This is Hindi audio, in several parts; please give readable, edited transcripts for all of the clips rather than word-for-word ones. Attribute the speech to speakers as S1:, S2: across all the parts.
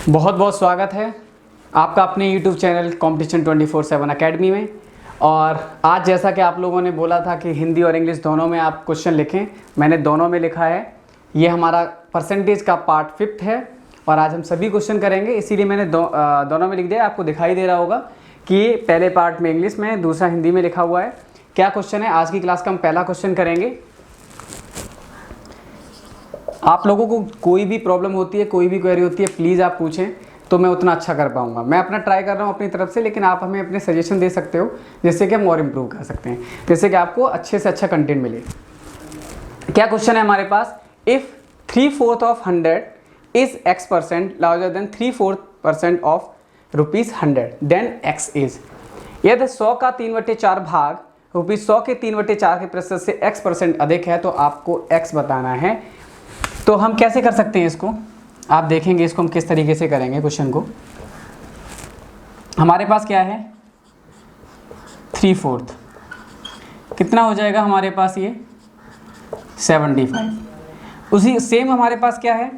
S1: बहुत बहुत स्वागत है आपका अपने YouTube चैनल कॉम्पिटिशन 24/7 अकेडमी में। और आज जैसा कि आप लोगों ने बोला था कि हिंदी और इंग्लिश दोनों में आप क्वेश्चन लिखें, मैंने दोनों में लिखा है। ये हमारा परसेंटेज का पार्ट 5 है और आज हम सभी क्वेश्चन करेंगे, इसीलिए मैंने दोनों में लिख दिया। आपको दिखाई दे रहा होगा कि पहले पार्ट में इंग्लिश में, दूसरा हिंदी में लिखा हुआ है। क्या क्वेश्चन है आज की क्लास का? हम पहला क्वेश्चन करेंगे। आप लोगों को कोई भी प्रॉब्लम होती है, कोई भी क्वेरी होती है, प्लीज़ आप पूछें तो मैं उतना अच्छा कर पाऊंगा। मैं अपना ट्राई कर रहा हूँ अपनी तरफ से, लेकिन आप हमें अपने सजेशन दे सकते हो जिससे कि हम और इम्प्रूव कर सकते हैं, जिससे कि आपको अच्छे से अच्छा कंटेंट मिले। क्या क्वेश्चन है हमारे पास? If 3/4 of 100 is x% larger than 3/4% of ₹100 then x is. यदि 100 का 3/4 भाग ₹100 के 3/4 के प्रतिशत से x% अधिक है तो आपको x बताना है। तो हम कैसे कर सकते हैं इसको? आप देखेंगे इसको हम किस तरीके से करेंगे। क्वेश्चन को हमारे पास क्या है? 3/4 कितना हो जाएगा हमारे पास? ये 75। उसी सेम हमारे पास क्या है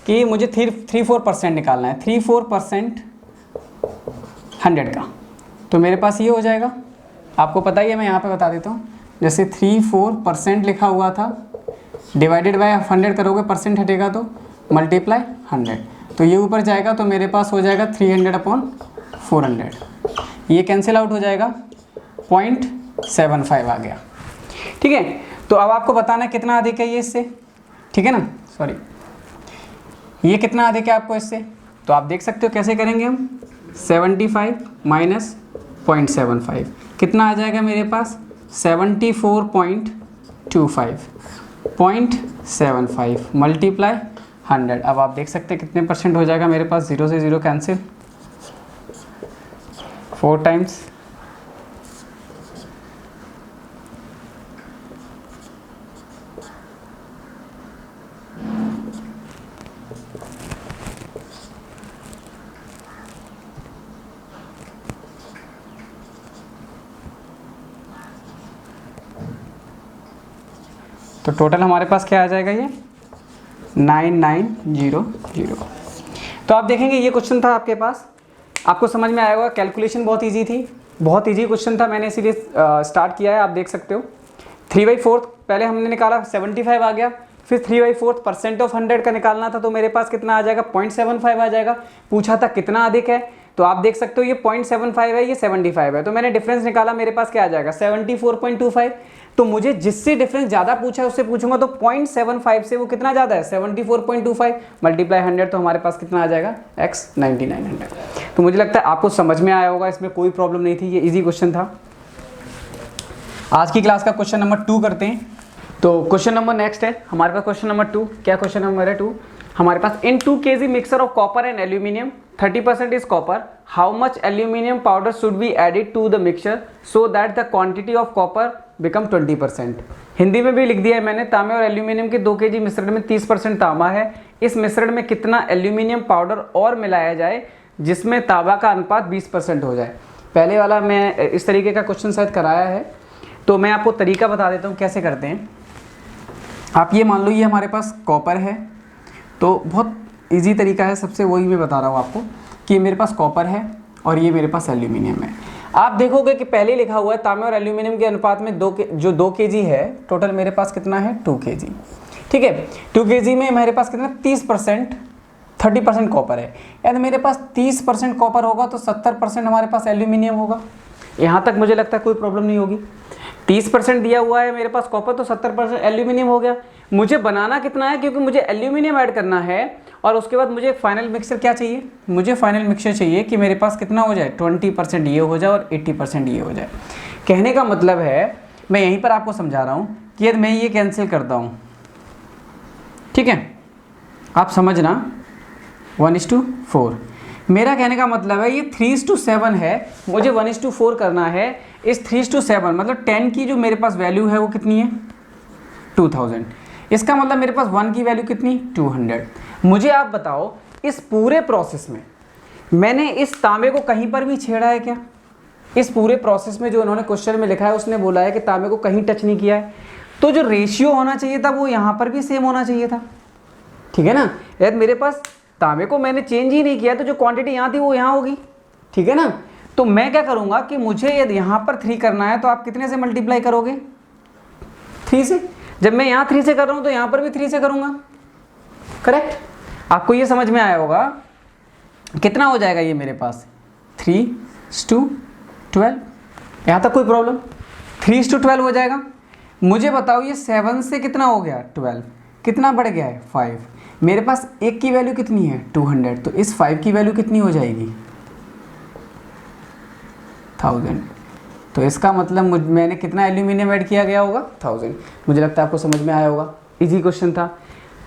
S1: कि मुझे 3/4% निकालना है। 3/4% 100 का, तो मेरे पास ये हो जाएगा। आपको पता ही है, मैं यहाँ पे बता देता हूँ। जैसे 3/4% लिखा हुआ था, डिवाइडेड बाय 100 करोगे, परसेंट हटेगा तो मल्टीप्लाई 100, तो ये ऊपर जाएगा तो मेरे पास हो जाएगा 300/400। ये कैंसिल आउट हो जाएगा, 0.75 आ गया। ठीक है, तो अब आपको बताना है कितना अधिक है ये इससे, ठीक है ना? सॉरी, ये कितना अधिक है आपको इससे, तो आप देख सकते हो कैसे करेंगे हम। 75 माइनस 0.75 कितना आ जाएगा मेरे पास? 74.25, 0.75 मल्टीप्लाई 100। अब आप देख सकते हैं कितने परसेंट हो जाएगा मेरे पास। 0 से 0 कैंसिल, 4 टाइम्स, तो टोटल हमारे पास क्या आ जाएगा? ये 9900। तो आप देखेंगे ये क्वेश्चन था आपके पास, आपको समझ में आया होगा। कैलकुलेशन बहुत इजी थी, बहुत इजी क्वेश्चन था, मैंने इसीलिए स्टार्ट किया है। आप देख सकते हो 3/4 पहले हमने निकाला, 75 आ गया। फिर 3/4% ऑफ 100 का निकालना था, तो मेरे पास कितना आ जाएगा? 0.75 आ जाएगा। पूछा था कितना अधिक है, तो आप देख सकते हो ये 0.75 है, ये 75 है, तो मैंने डिफरेंस निकाला, मेरे पास क्या आ जाएगा? 74.25। तो मुझे जिससे डिफरेंस ज़्यादा पूछा है उससे पूछूंगा, तो 0.75 से वो कितना ज़्यादा है? 74.25 मल्टीप्लाई 100, तो हमारे पास कितना आ जाएगा? x 9900। तो मुझे लगता है आपको समझ में आया होगा, इसमें कोई प्रॉब्लम नहीं थी, ये इजी क्वेश्चन था। आज की क्लास का क्वेश्चन नंबर 2 करते हैं। तो क्वेश्चन नंबर नेक्स्ट है हमारे पास, क्वेश्चन नंबर 2। क्या क्वेश्चन नंबर है 2 हमारे पास? In 2 kg mixer of copper and aluminium, 30% is copper, how much aluminium powder should be added to the mixture so that the quantity of copper become 20%। Hindi में भी लिख दिया है मैंने। तांबे और एल्यूमिनियम के 2 kg मिश्रण में 30% तांबा है, इस मिश्रण में कितना एल्यूमिनियम पाउडर और मिलाया जाए जिसमें तांबा का अनुपात 20% हो जाए। पहले वाला मैं इस तरीके का क्वेश्चन शायद कराया है, तो मैं आपको तरीका बता देता हूँ कैसे करते हैं। आप ये मान लो ये हमारे पास कॉपर है, तो बहुत इजी तरीका है, सबसे वही मैं बता रहा हूँ आपको कि मेरे पास कॉपर है और ये मेरे पास एल्यूमिनियम है। आप देखोगे कि पहले लिखा हुआ है तांबे और एल्यूमिनियम के अनुपात में 2 kg है, टोटल मेरे पास कितना है? 2 kg। ठीक है, 2 kg में मेरे पास कितना? 30% कॉपर है। यानी मेरे पास 30% कॉपर होगा तो 70% हमारे पास एल्यूमिनियम होगा। यहाँ तक मुझे लगता है कोई प्रॉब्लम नहीं होगी। 30% दिया हुआ है मेरे पास कॉपर, तो 70% एल्यूमिनियम हो गया। मुझे बनाना कितना है? क्योंकि मुझे एल्यूमिनियम ऐड करना है और उसके बाद मुझे फाइनल मिक्सचर क्या चाहिए? मुझे फाइनल मिक्सचर चाहिए कि मेरे पास कितना हो जाए? 20% ये हो जाए और 80% ये हो जाए। कहने का मतलब है, मैं यहीं पर आपको समझा रहा हूँ कि यदि मैं ये कैंसिल करता हूँ, ठीक है, आप समझना, 1:4। मेरा कहने का मतलब है ये 3:7 है, मुझे 1:4 करना है। इस 3:7 मतलब 10 की जो मेरे पास वैल्यू है वो कितनी है? 2000। इसका मतलब मेरे पास 1 की वैल्यू कितनी? 200। मुझे आप बताओ, इस पूरे प्रोसेस में मैंने इस तांबे को कहीं पर भी छेड़ा है क्या? इस पूरे प्रोसेस में जो उन्होंने क्वेश्चन में लिखा है उसने बोला है कि तांबे को कहीं टच नहीं किया है, तो जो रेशियो होना चाहिए था वो यहाँ पर भी सेम होना चाहिए था। ठीक है ना? यदि मेरे पास तांबे को मैंने चेंज ही नहीं किया, तो जो क्वांटिटी यहाँ थी वो यहाँ होगी, ठीक है ना। तो मैं क्या करूँगा कि मुझे यदि यहाँ पर 3 करना है तो आप कितने से मल्टीप्लाई करोगे, 3 से। जब मैं यहाँ 3 से कर रहा हूँ तो यहाँ पर भी 3 से करूँगा, करेक्ट। आपको ये समझ में आया होगा। कितना हो जाएगा ये मेरे पास 3:12, यहाँ तक कोई प्रॉब्लम, 3:12 हो जाएगा। मुझे बताओ ये 7 से कितना हो गया 12, कितना बढ़ गया है 5। मेरे पास 1 की वैल्यू कितनी है 200, तो इस 5 की वैल्यू कितनी हो जाएगी 1000। तो इसका मतलब मैंने कितना एल्यूमिनियम ऐड किया गया होगा 1000। मुझे लगता है आपको समझ में आया होगा। इजी क्वेश्चन था,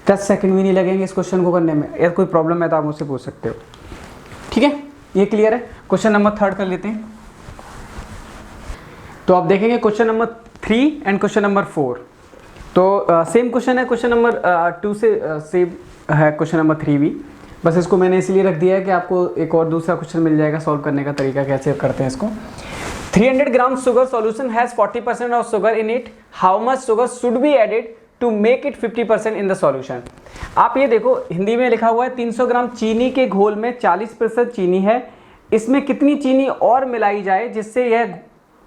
S1: 10 सेकंड भी नहीं लगेंगे इस क्वेश्चन को करने में। अगर कोई प्रॉब्लम है तो आप मुझसे पूछ सकते हो, ठीक है। ये क्लियर है। क्वेश्चन नंबर 3 कर लेते हैं। तो आप देखेंगे question number 3 and question number 4 तो सेम क्वेश्चन है। क्वेश्चन नंबर 2 से सेम है क्वेश्चन नंबर 3 भी, बस इसको मैंने इसलिए रख दिया है कि आपको एक और दूसरा क्वेश्चन मिल जाएगा सॉल्व करने का तरीका कैसे करते हैं इसको। 300 ग्राम sugar solution has 40% of sugar in it. How much sugar should be added to make it 50% in the solution? आप ये देखो हिंदी में लिखा हुआ है 300 ग्राम चीनी के घोल में 40% चीनी है, इसमें कितनी चीनी और मिलाई जाए जिससे यह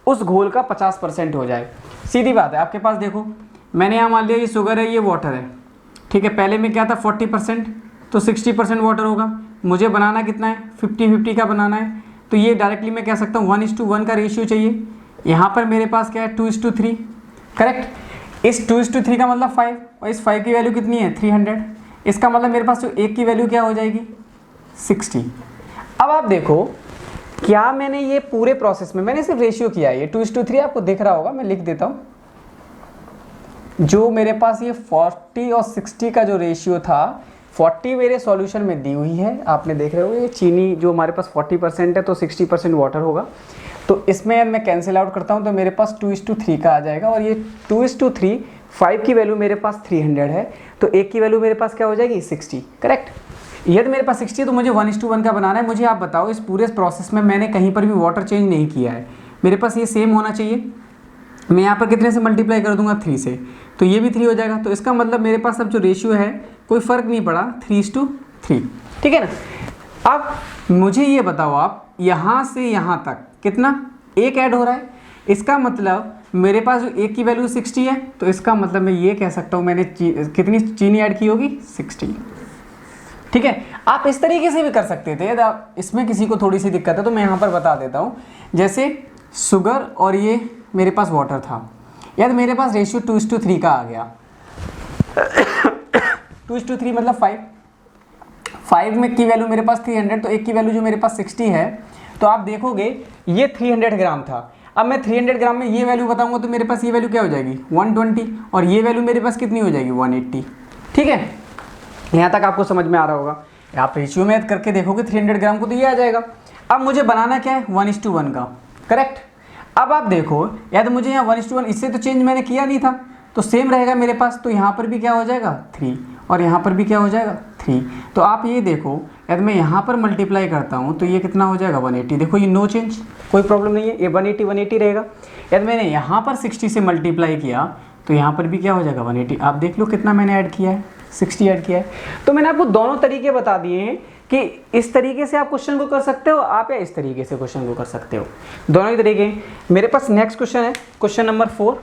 S1: उस घोल का 50% हो जाए। सीधी बात है, आपके पास देखो मैंने यहाँ मान लिया ये शुगर है, ये वाटर है, ठीक है। पहले में क्या था 40%, तो 60% वाटर होगा। मुझे बनाना कितना है 50-50 का बनाना है, तो ये डायरेक्टली मैं कह सकता हूँ 1:1 का रेशियो चाहिए। यहाँ पर मेरे पास क्या है 2:3, करेक्ट। इस 2:3 का मतलब 5, और इस 5 की वैल्यू कितनी है 300। इसका मतलब मेरे पास जो 1 की वैल्यू क्या हो जाएगी 60। अब आप देखो क्या मैंने ये पूरे प्रोसेस में मैंने सिर्फ रेशियो किया है, ये 2:3 आपको दिख रहा होगा, मैं लिख देता हूँ। जो मेरे पास ये 40 और 60 का जो रेशियो था, 40 मेरे सॉल्यूशन में दी हुई है, आपने देख रहे हो ये चीनी जो हमारे पास 40% है तो 60% वाटर होगा। तो इसमें मैं कैंसिल आउट करता हूँ तो मेरे पास 2:3 का आ जाएगा, और ये 2:3 5 की वैल्यू मेरे पास 300 है, तो 1 की वैल्यू मेरे पास क्या हो जाएगी 60, करेक्ट। यदि मेरे पास 60 है तो मुझे 1:1 का बनाना है। मुझे आप बताओ इस पूरे प्रोसेस में मैंने कहीं पर भी वाटर चेंज नहीं किया है, मेरे पास ये सेम होना चाहिए। मैं यहाँ पर कितने से मल्टीप्लाई कर दूंगा 3 से, तो ये भी 3 हो जाएगा। तो इसका मतलब मेरे पास अब जो रेशियो है कोई फ़र्क नहीं पड़ा 3:3, ठीक है ना। अब मुझे ये बताओ आप यहाँ से यहाँ तक कितना 1 ऐड हो रहा है, इसका मतलब मेरे पास जो 1 की वैल्यू 60 है, तो इसका मतलब मैं ये कह सकता हूँ मैंने कितनी चीनी ऐड की होगी 60, ठीक है। आप इस तरीके से भी कर सकते थे, यदि आप इसमें किसी को थोड़ी सी दिक्कत है तो मैं यहाँ पर बता देता हूँ। जैसे शुगर और ये मेरे पास वाटर था, यदि मेरे पास रेशियो 2:3 का आ गया 2:3 मतलब 5 में की वैल्यू मेरे पास 300, तो 1 की वैल्यू जो मेरे पास 60 है, तो आप देखोगे ये 300 ग्राम था। अब मैं 300 ग्राम में ये वैल्यू बताऊंगा तो मेरे पास ये वैल्यू क्या हो जाएगी 120, और ये वैल्यू मेरे पास कितनी हो जाएगी 180, ठीक है। यहाँ तक आपको समझ में आ रहा होगा। आप रेशियो में करके देखोगे 300 ग्राम को तो ये आ जाएगा। अब मुझे बनाना क्या है 1:1 का, करेक्ट। अब आप देखो या तो मुझे यहाँ 1:1, इससे तो चेंज मैंने किया नहीं था, तो सेम रहेगा मेरे पास। तो यहाँ पर भी क्या हो जाएगा 3, और यहाँ पर भी क्या हो जाएगा 3। तो आप ये देखो यदि मैं यहाँ पर मल्टीप्लाई करता हूँ तो ये कितना हो जाएगा 180। देखो ये नो चेंज, कोई प्रॉब्लम नहीं है, ये 180 रहेगा। यदि मैंने यहाँ पर 60 से मल्टीप्लाई किया तो यहाँ पर भी क्या हो जाएगा 180। आप देख लो कितना मैंने ऐड किया है 60 ऐड किया है। तो मैंने आपको दोनों तरीके बता दिए हैं कि इस तरीके से आप क्वेश्चन को कर सकते हो आप, या इस तरीके से क्वेश्चन को कर सकते हो, दोनों ही तरीके। मेरे पास नेक्स्ट क्वेश्चन है क्वेश्चन नंबर 4।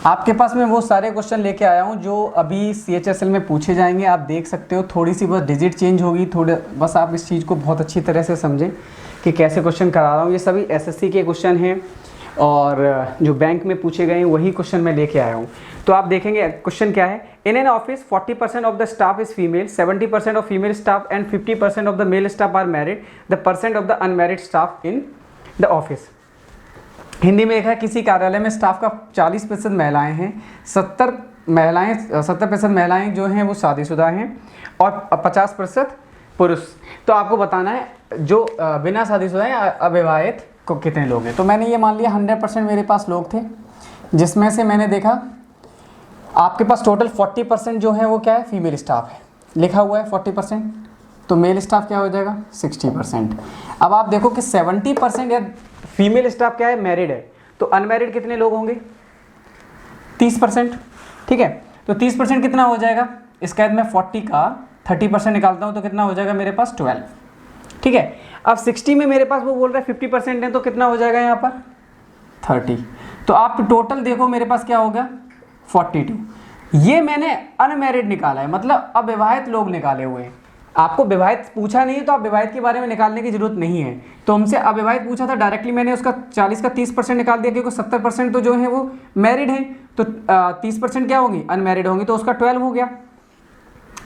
S1: आपके पास मैं वो सारे क्वेश्चन लेके आया हूँ जो अभी CHSL में पूछे जाएंगे, आप देख सकते हो। थोड़ी सी बस डिजिट चेंज होगी, थोड़े बस आप इस चीज़ को बहुत अच्छी तरह से समझें कि कैसे क्वेश्चन करा रहा हूँ। ये सभी SSC के क्वेश्चन हैं और जो बैंक में पूछे गए हैं वही क्वेश्चन मैं लेके आया हूँ। तो आप देखेंगे क्वेश्चन क्या है। In an office 40% of the staff is female, 70% of female staff and 50% of the male staff are married, the percent of the unmarried staff in the office. Hindi में लिखा है किसी कार्यालय में स्टाफ का 40% महिलाएं हैं, 70% महिलाएं जो हैं वो शादीशुदा हैं और 50% पुरुष। तो आपको बताना है जो बिना शादीशुदा हैं अविवाहित को कितने लोग हैं। तो मैंने ये मान लिया 100% मेरे पास लोग थे, जिसमें से मैंने देखा आपके पास टोटल 40% जो है वो क्या है फीमेल स्टाफ है, लिखा हुआ है 40%, तो मेल स्टाफ क्या हो जाएगा 60%। अब आप देखो कि 70% या फीमेल स्टाफ क्या है मैरिड है, तो अनमैरिड कितने लोग होंगे 30%, ठीक है। तो 30% कितना हो जाएगा इसका यदि मैं 40 का 30% निकालता हूँ तो कितना हो जाएगा मेरे पास 12। ठीक है, अब 60 में मेरे पास वो बोल रहा है 50% है, तो कितना हो जाएगा यहाँ पर 30। तो आप टोटल देखो मेरे पास क्या हो गया 42। ये मैंने अनमैरिड निकाला है, मतलब अविवाहित लोग निकाले हुए हैं। आपको विवाहित पूछा नहीं है तो आप विवाहित के बारे में निकालने की जरूरत नहीं है। तो हमसे अविवाहित पूछा था, डायरेक्टली मैंने उसका 40 का 30% निकाल दिया, क्योंकि 70% तो जो है वो मैरिड हैं, तो 30% क्या होंगी अनमैरिड होंगी, तो उसका 12 हो गया।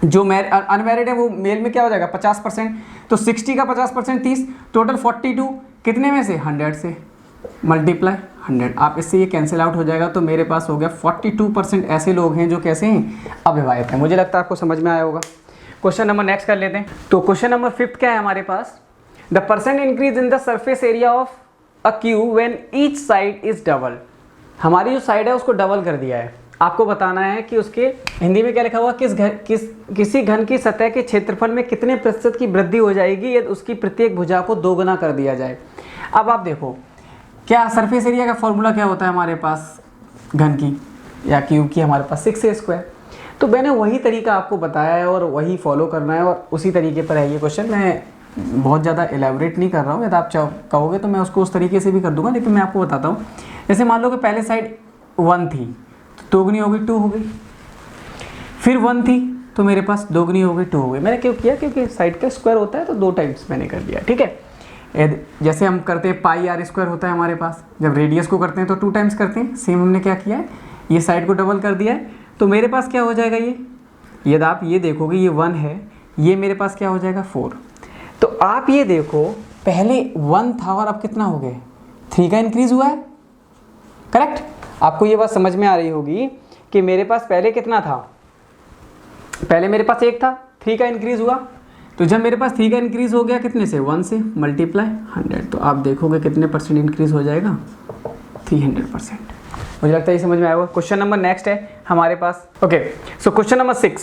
S1: जो अनमैरिड है वो मेल में क्या हो जाएगा 50%, तो 60 का 50% 30, टोटल 42 कितने में से 100 से मल्टीप्लाई 100। आप इससे ये कैंसिल आउट हो जाएगा, तो मेरे पास हो गया 42% ऐसे लोग हैं जो कैसे हैं अविवाहित हैं। मुझे लगता है आपको समझ में आया होगा। क्वेश्चन नंबर नेक्स्ट कर लेते हैं। तो क्वेश्चन नंबर 5 क्या है हमारे पास, the percent increase in the surface area of a cube when each side is double. हमारी जो साइड है उसको डबल कर दिया है। आपको बताना है कि उसके हिंदी में क्या लिखा हुआ, किसी घन की सतह के क्षेत्रफल में कितने प्रतिशत की वृद्धि हो जाएगी यदि उसकी प्रत्येक भुजा को दोगुना कर दिया जाए। अब आप देखो क्या सरफेस एरिया का फॉर्मूला क्या होता है हमारे पास घन की या क्यूब की, हमारे पास 6a²। तो मैंने वही तरीका आपको बताया है और वही फॉलो करना है और उसी तरीके पर है ये क्वेश्चन। मैं बहुत ज़्यादा एलेबोरेट नहीं कर रहा हूँ, यदि आप कहोगे तो मैं उसको उस तरीके से भी कर दूंगा, लेकिन मैं आपको बताता हूँ। जैसे मान लो कि पहले साइड 1 थी तो दोगुनी हो गई 2 हो गई, फिर 1 थी तो मेरे पास दोगुनी हो गई 2 हो गई। मैंने क्यों किया, क्योंकि साइड का स्क्वायर होता है तो 2 टाइम्स मैंने कर दिया। ठीक है, जैसे हम करते हैं πr² होता है हमारे पास, जब रेडियस को करते हैं तो 2 टाइम्स करते हैं, सेम हमने क्या किया है ये साइड को डबल कर दिया है। तो मेरे पास क्या हो जाएगा ये, यदि आप ये देखोगे ये 1 है, ये मेरे पास क्या हो जाएगा 4। तो आप ये देखो पहले 1 था और अब कितना हो गए 3 का इंक्रीज हुआ है, करेक्ट। आपको ये बात समझ में आ रही होगी कि मेरे पास पहले कितना था, पहले मेरे पास 1 था, 3 का इंक्रीज हुआ। तो जब मेरे पास 3 का इंक्रीज हो गया कितने से 1 से मल्टीप्लाई 100, तो आप देखोगे कितने परसेंट इंक्रीज हो जाएगा 300%। मुझे लगता है ये समझ में आया होगा। क्वेश्चन नंबर नेक्स्ट है हमारे पास। Okay, so question number 6।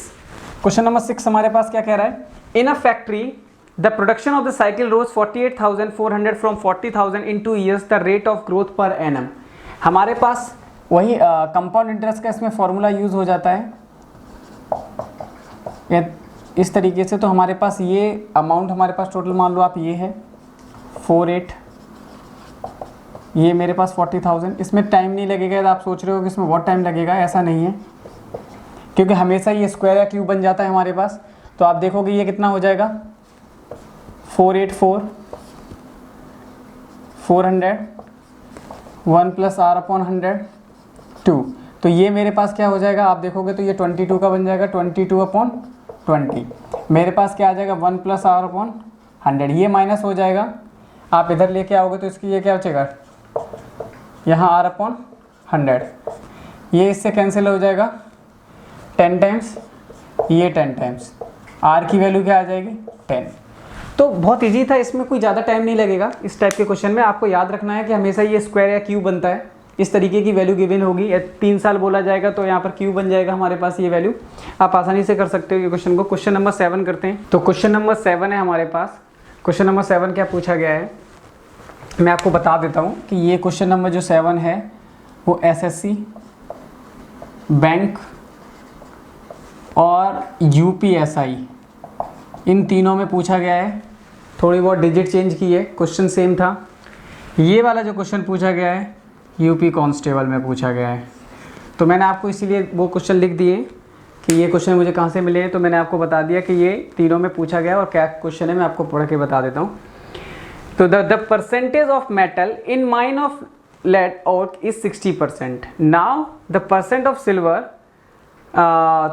S1: Question number 6 हमारे पास क्या कह रहा है, in a factory the production of the cycle rose 48,400 from 40,000 in 2 years, the rate of growth per annum. हमारे पास वही कंपाउंड इंटरेस्ट का इसमें फॉर्मूला यूज हो जाता है इस तरीके से। तो हमारे पास ये अमाउंट हमारे पास टोटल मान लो आप ये है 48, ये मेरे पास 40,000। इसमें टाइम नहीं लगेगा, यदि आप सोच रहे हो कि इसमें बहुत टाइम लगेगा, ऐसा नहीं है, क्योंकि हमेशा ये स्क्वायर या क्यूब बन जाता है हमारे पास। तो आप देखोगे ये कितना हो जाएगा 484 400 1 + r/100 2। तो ये मेरे पास क्या हो जाएगा, आप देखोगे तो ये 22 का बन जाएगा 22/20। मेरे पास क्या आ जाएगा 1 + r/100, ये माइनस हो जाएगा, आप इधर लेके आओगे तो इसकी ये क्या बचेगा यहाँ r/100, ये इससे कैंसिल हो जाएगा 10 टाइम्स, ये 10 टाइम्स, r की वैल्यू क्या आ जाएगी 10। तो बहुत इजी था, इसमें कोई ज़्यादा टाइम नहीं लगेगा। इस टाइप के क्वेश्चन में आपको याद रखना है कि हमेशा ये स्क्वायर या क्यूब बनता है, इस तरीके की वैल्यू गिवन होगी। 3 साल बोला जाएगा तो यहाँ पर क्यूब बन जाएगा हमारे पास ये वैल्यू। आप आसानी से कर सकते हो ये क्वेश्चन को। क्वेश्चन नंबर 7 करते हैं। तो क्वेश्चन नंबर 7 है हमारे पास। क्वेश्चन नंबर 7 क्या पूछा गया है, मैं आपको बता देता हूँ कि ये क्वेश्चन नंबर जो 7 है वो SSC, बैंक और UPSI इन तीनों में पूछा गया है। थोड़ी बहुत डिजिट चेंज की है, क्वेश्चन सेम था। ये वाला जो क्वेश्चन पूछा गया है यूपी कांस्टेबल में पूछा गया है। तो मैंने आपको इसीलिए वो क्वेश्चन लिख दिए कि ये क्वेश्चन मुझे कहाँ से मिले हैं। तो मैंने आपको बता दिया कि ये तीनों में पूछा गया और क्या क्वेश्चन है मैं आपको पढ़ के बता देता हूँ। तो the percentage of metal in mine of lead ore is 60%. Now the percent of silver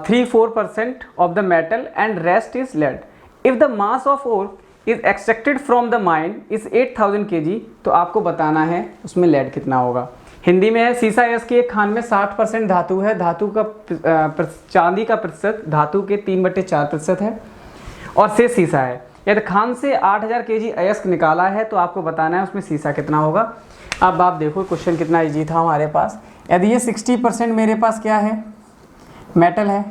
S1: 3-4% of the metal and rest is lead. If the mass of ore is extracted from the mine is 8,000 kg, तो आपको बताना है उसमें lead कितना होगा। हिंदी में है सीसा की एक खान में 60% धातु है, धातु का चांदी का प्रतिशत धातु के 3/4% है और से सीसा है। यदि खान से 8,000 kg अयस्क निकाला है तो आपको बताना है उसमें सीसा कितना होगा। अब आप देखो क्वेश्चन कितना इजी था हमारे पास। यदि ये 60% मेरे पास क्या है मेटल है,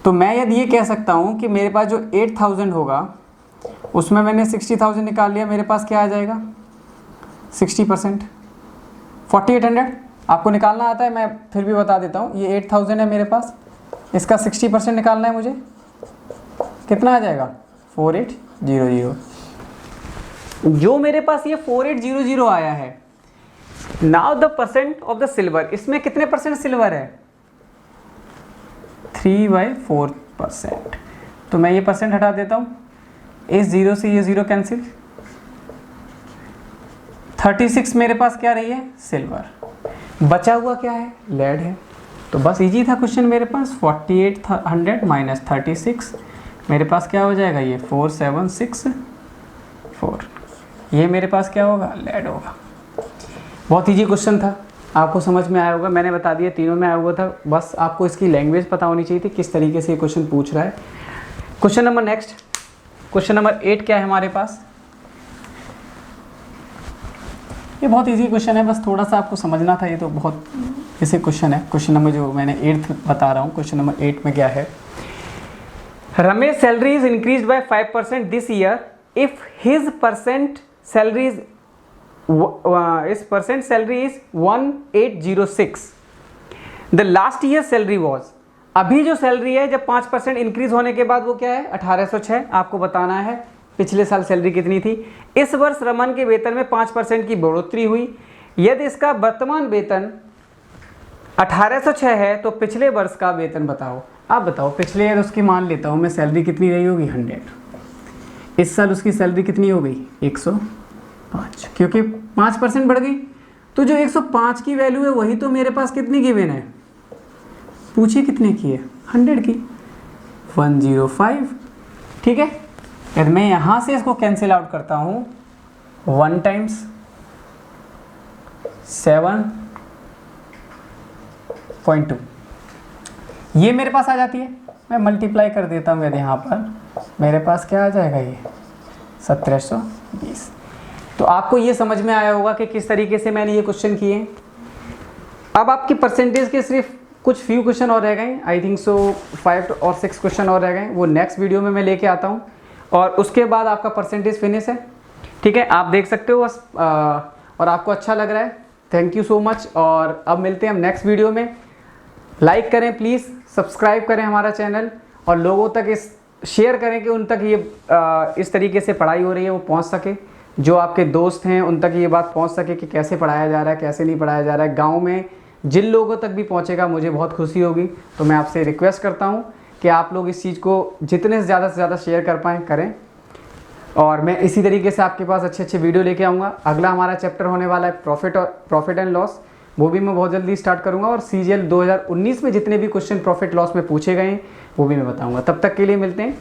S1: तो मैं यदि ये कह सकता हूँ कि मेरे पास जो 8,000 होगा उसमें मैंने 60,000 निकाल लिया, मेरे पास क्या आ जाएगा 60% 4800। आपको निकालना आता है, मैं फिर भी बता देता हूँ। ये 8,000 है मेरे पास, इसका 60% निकालना है मुझे, कितना आ जाएगा 4800। जो मेरे पास ये 4800 आया है, now the percent of the silver, इसमें कितने परसेंट सिल्वर है 3/4%। तो मैं ये परसेंट हटा देता हूँ, इस 0 से ये 0 कैंसिल, 36 मेरे पास क्या रही है सिल्वर, बचा हुआ क्या है लेड है। तो बस इजी था क्वेश्चन मेरे पास, 4800 माइनस 36 मेरे पास क्या हो जाएगा ये 4764, ये मेरे पास क्या होगा लेड होगा। बहुत इजी क्वेश्चन था, आपको समझ में आया होगा, मैंने बता दिया तीनों में आया हुआ था, बस आपको इसकी लैंग्वेज पता होनी चाहिए थी किस तरीके से ये क्वेश्चन पूछ रहा है। Question number next, question number 8 क्या है हमारे पास, ये बहुत इजी क्वेश्चन है, बस थोड़ा सा आपको समझना था, ये तो बहुत इसी क्वेश्चन है। क्वेश्चन नंबर जो मैंने 8th बता रहा हूँ, क्वेश्चन नंबर 8 में क्या है, Ramesh salary is increased by 5% this year if his percent salary is 1806, the last year salary was, अभी जो सैलरी है जब 5% इंक्रीज होने के बाद वो क्या है 1806, आपको बताना है पिछले साल सैलरी कितनी थी। इस वर्ष रमन के वेतन में 5% की बढ़ोतरी हुई, यदि इसका वर्तमान वेतन 1806 है तो पिछले वर्ष का वेतन बताओ। आप बताओ पिछले ईयर उसकी मान लेता हूँ मैं सैलरी कितनी रही होगी 100, इस साल उसकी सैलरी कितनी हो गई 105, क्योंकि 5% बढ़ गई। तो जो 105 की वैल्यू है वही तो मेरे पास कितनी गिवन है, पूछिए कितने की है 100 की, 105। ठीक है, यदि मैं यहाँ से इसको कैंसिल आउट करता हूँ 1 टाइम्स 7.2, ये मेरे पास आ जाती है, मैं मल्टीप्लाई कर देता हूँ यदि यहाँ पर मेरे पास क्या आ जाएगा ये 1720। तो आपको ये समझ में आया होगा कि किस तरीके से मैंने ये क्वेश्चन किए। अब आपकी परसेंटेज के सिर्फ कुछ फ्यू क्वेश्चन और रह गए, आई थिंक सो 5 और 6 क्वेश्चन और रह गए, वो नेक्स्ट वीडियो में मैं लेके आता हूँ और उसके बाद आपका परसेंटेज फिनिश है। ठीक है, आप देख सकते हो बस, और आपको अच्छा लग रहा है, थैंक यू सो मच। और अब मिलते हैं हम नेक्स्ट वीडियो में। लाइक करें प्लीज़, सब्सक्राइब करें हमारा चैनल और लोगों तक इस शेयर करें कि उन तक ये इस तरीके से पढ़ाई हो रही है वो पहुंच सके, जो आपके दोस्त हैं उन तक ये बात पहुंच सके कि कैसे पढ़ाया जा रहा है कैसे नहीं पढ़ाया जा रहा है। गांव में जिन लोगों तक भी पहुंचेगा मुझे बहुत खुशी होगी। तो मैं आपसे रिक्वेस्ट करता हूं कि आप लोग इस चीज़ को जितने से ज़्यादा शेयर कर पाएँ करें, और मैं इसी तरीके से आपके पास अच्छे वीडियो लेके आऊँगा। अगला हमारा चैप्टर होने वाला है प्रॉफिट एंड लॉस, वो भी मैं बहुत जल्दी स्टार्ट करूँगा, और CGL 2019 में जितने भी क्वेश्चन प्रॉफिट लॉस में पूछे गए हैं वो भी मैं बताऊँगा। तब तक के लिए मिलते हैं,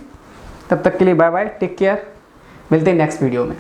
S1: तब तक के लिए बाय बाय, टेक केयर, मिलते हैं नेक्स्ट वीडियो में।